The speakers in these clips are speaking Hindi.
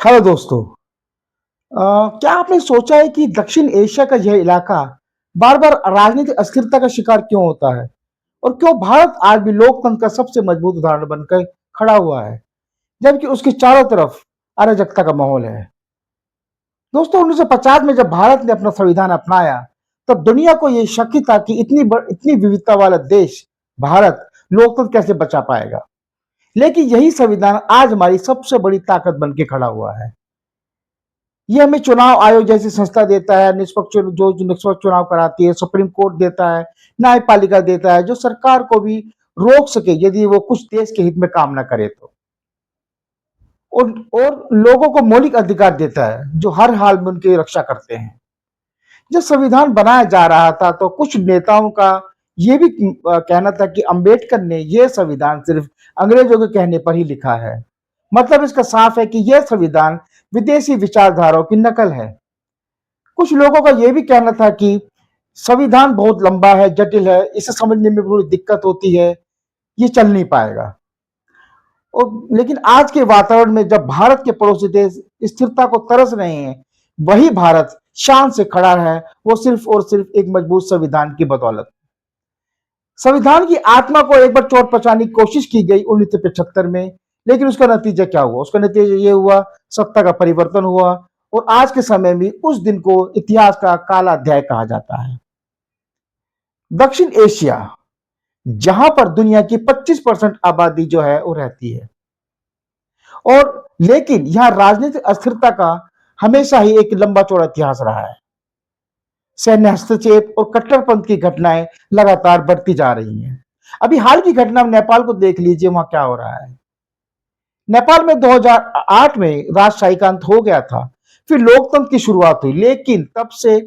हेलो दोस्तों। क्या आपने सोचा है कि दक्षिण एशिया का यह इलाका बार बार राजनीतिक अस्थिरता का शिकार क्यों होता है और क्यों भारत आज भी लोकतंत्र का सबसे मजबूत उदाहरण बनकर खड़ा हुआ है जबकि उसके चारों तरफ अराजकता का माहौल है। दोस्तों, 1950 में जब भारत ने अपना संविधान अपनाया तब दुनिया को यह शक ही था कि इतनी विविधता वाला देश भारत लोकतंत्र कैसे बचा पाएगा। लेकिन यही संविधान आज हमारी सबसे बड़ी ताकत बन के खड़ा हुआ है। ये हमें चुनाव आयोग जैसी संस्था देता है, जो निष्पक्ष चुनाव कराती है, सुप्रीम कोर्ट देता है, न्यायपालिका देता है, जो सरकार को भी रोक सके यदि वो कुछ देश के हित में काम ना करे तो। और लोगों को मौलिक अधिकार देता है जो हर हाल में उनकी रक्षा करते हैं। जब संविधान बनाया जा रहा था तो कुछ नेताओं का ये भी कहना था कि अंबेडकर ने यह संविधान सिर्फ अंग्रेजों के कहने पर ही लिखा है। मतलब इसका साफ है कि यह संविधान विदेशी विचारधाराओं की नकल है। कुछ लोगों का यह भी कहना था कि संविधान बहुत लंबा है, जटिल है, इसे समझने में थोड़ी दिक्कत होती है, ये चल नहीं पाएगा। और लेकिन आज के वातावरण में जब भारत के पड़ोसी देश स्थिरता को तरस रहे हैं, वही भारत शान से खड़ा है, वो सिर्फ और सिर्फ एक मजबूत संविधान की बदौलत। संविधान की आत्मा को एक बार चोट पहुंचाने की कोशिश की गई 1975 में, लेकिन उसका नतीजा क्या हुआ? उसका नतीजा ये हुआ, सत्ता का परिवर्तन हुआ और आज के समय में उस दिन को इतिहास का काला अध्याय कहा जाता है। दक्षिण एशिया, जहां पर दुनिया की 25% आबादी जो है वो रहती है, और लेकिन यहां राजनीतिक अस्थिरता का हमेशा ही एक लंबा चौड़ा इतिहास रहा है। सैन्य हस्तक्षेप और कट्टरपंथ की घटनाएं लगातार बढ़ती जा रही हैं। अभी हाल की घटना में नेपाल को देख लीजिए, वहां क्या हो रहा है। नेपाल में 2008 में राजशाही का अंत हो गया था, फिर लोकतंत्र की शुरुआत हुई, लेकिन तब से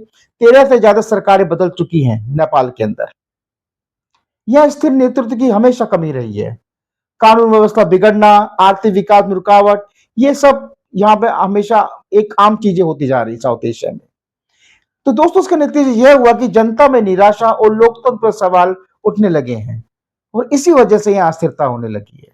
13 से ज्यादा सरकारें बदल चुकी हैं नेपाल के अंदर। यह स्थिर नेतृत्व की हमेशा कमी रही है। कानून व्यवस्था बिगड़ना, आर्थिक विकास में रुकावट, ये सब यहाँ पे हमेशा एक आम चीजें होती जा रही साउथ एशिया में। तो दोस्तों, इसका नतीजा यह हुआ कि जनता में निराशा और लोकतंत्र पर सवाल उठने लगे हैं और इसी वजह से यहाँ अस्थिरता होने लगी है।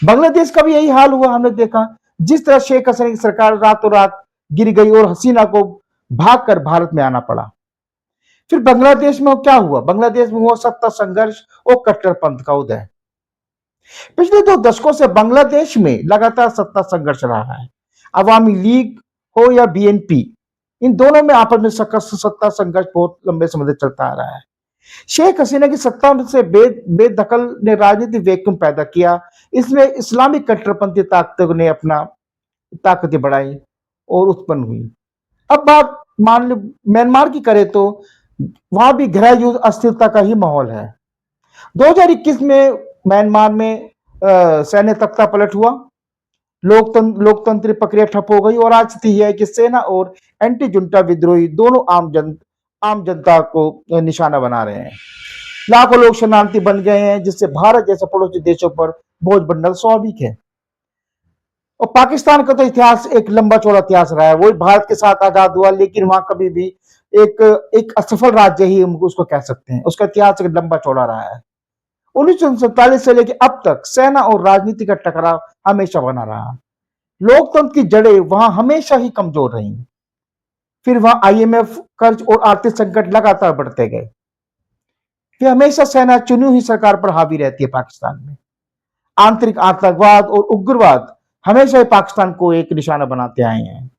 बांग्लादेश का भी यही हाल हुआ, हमने देखा। जिस तरह शेख हसीना की सरकार रातों रात गिर गई और हसीना को भागकर भारत में आना पड़ा। फिर बांग्लादेश में क्या हुआ? बांग्लादेश में हुआ सत्ता संघर्ष और कट्टरपंथ का उदय। पिछले 2 दशकों से बांग्लादेश में लगातार सत्ता संघर्ष रहा है। अवामी लीग हो या बीएनपी, इन दोनों में आपस में सत्ता संघर्ष बहुत लंबे समय से चलता आ रहा है। शेख हसीना की सत्ता से बेदखल ने राजनीतिक वैक्यूम पैदा किया। इसमें इस्लामिक कट्टरपंथी ताकतों ने अपना ताकतें बढ़ाई और उत्पन्न हुई। अब बात मान लो म्यांमार की करें तो वहां भी गृह युद्ध अस्थिरता का ही माहौल है। 2021 में म्यांमार में सैन्य तख्ता पलट हुआ, लोकतंत्र प्रक्रिया ठप हो गई और आज स्थिति यह है कि सेना और एंटी जुंटा विद्रोही दोनों आम जनता को निशाना बना रहे हैं। लाखों लोग शरणार्थी बन गए हैं, जिससे भारत जैसे पड़ोसी देशों पर बोझ बनना स्वाभाविक है। और पाकिस्तान का तो इतिहास एक लंबा चौड़ा इतिहास रहा है। वो भारत के साथ आजाद हुआ, लेकिन वहां कभी भी एक एक असफल राज्य ही हम उसको कह सकते हैं। उसका इतिहास एक लंबा चौड़ा रहा है। 1947 से लेकर अब तक सेना और राजनीति का टकराव हमेशा बना रहा। लोकतंत्र की जड़ें वहां हमेशा ही कमजोर रही। फिर वहां आईएमएफ, कर्ज और आर्थिक संकट लगातार बढ़ते गए। फिर हमेशा सेना चुनी हुई सरकार पर हावी रहती है पाकिस्तान में। आंतरिक आतंकवाद और उग्रवाद हमेशा ही पाकिस्तान को एक निशाना बनाते आए हैं।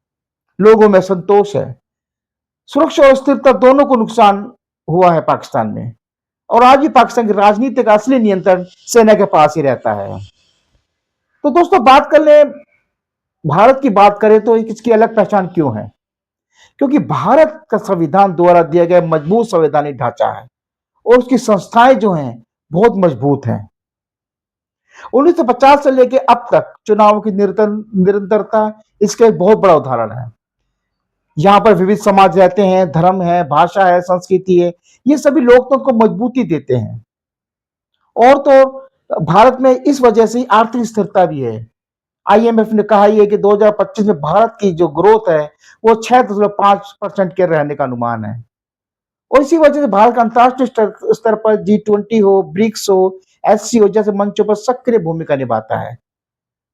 लोगों में संतोष है। सुरक्षा और स्थिरता दोनों को नुकसान हुआ है पाकिस्तान में, और आज भी पाकिस्तान की राजनीति का असली नियंत्रण सेना के पास ही रहता है। तो दोस्तों, बात कर ले भारत की बात करें तो इसकी अलग पहचान क्यों है? क्योंकि भारत का संविधान द्वारा दिया गया मजबूत संवैधानिक ढांचा है और उसकी संस्थाएं जो हैं बहुत मजबूत हैं। 1950 से लेकर अब तक चुनावों की निरंतरता इसका एक बहुत बड़ा उदाहरण है। यहाँ पर विविध समाज रहते हैं, धर्म है, भाषा है, संस्कृति है, ये सभी लोकतंत्र को मजबूती देते हैं। और तो भारत में इस वजह से आर्थिक स्थिरता भी है। आईएमएफ ने कहा है कि 2025 में भारत की जो ग्रोथ है वो 6.5% के रहने का अनुमान है। और इसी वजह से भारत का अंतर्राष्ट्रीय स्तर पर G20 हो, ब्रिक्स हो, एससीओ जैसे मंचों पर सक्रिय भूमिका निभाता है।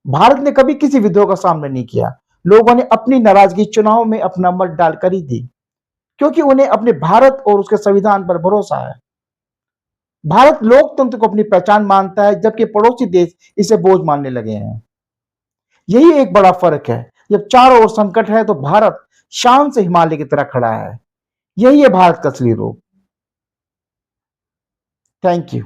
भारत ने कभी किसी विद्रोह का सामना नहीं किया। लोगों ने अपनी नाराजगी चुनाव में अपना मत डालकर ही दी, क्योंकि उन्हें अपने भारत और उसके संविधान पर भरोसा है। भारत लोकतंत्र को अपनी पहचान मानता है, जबकि पड़ोसी देश इसे बोझ मानने लगे हैं। यही एक बड़ा फर्क है। जब चारों ओर संकट है तो भारत शान से हिमालय की तरह खड़ा है। यही है भारत का असली रूप। Thank you.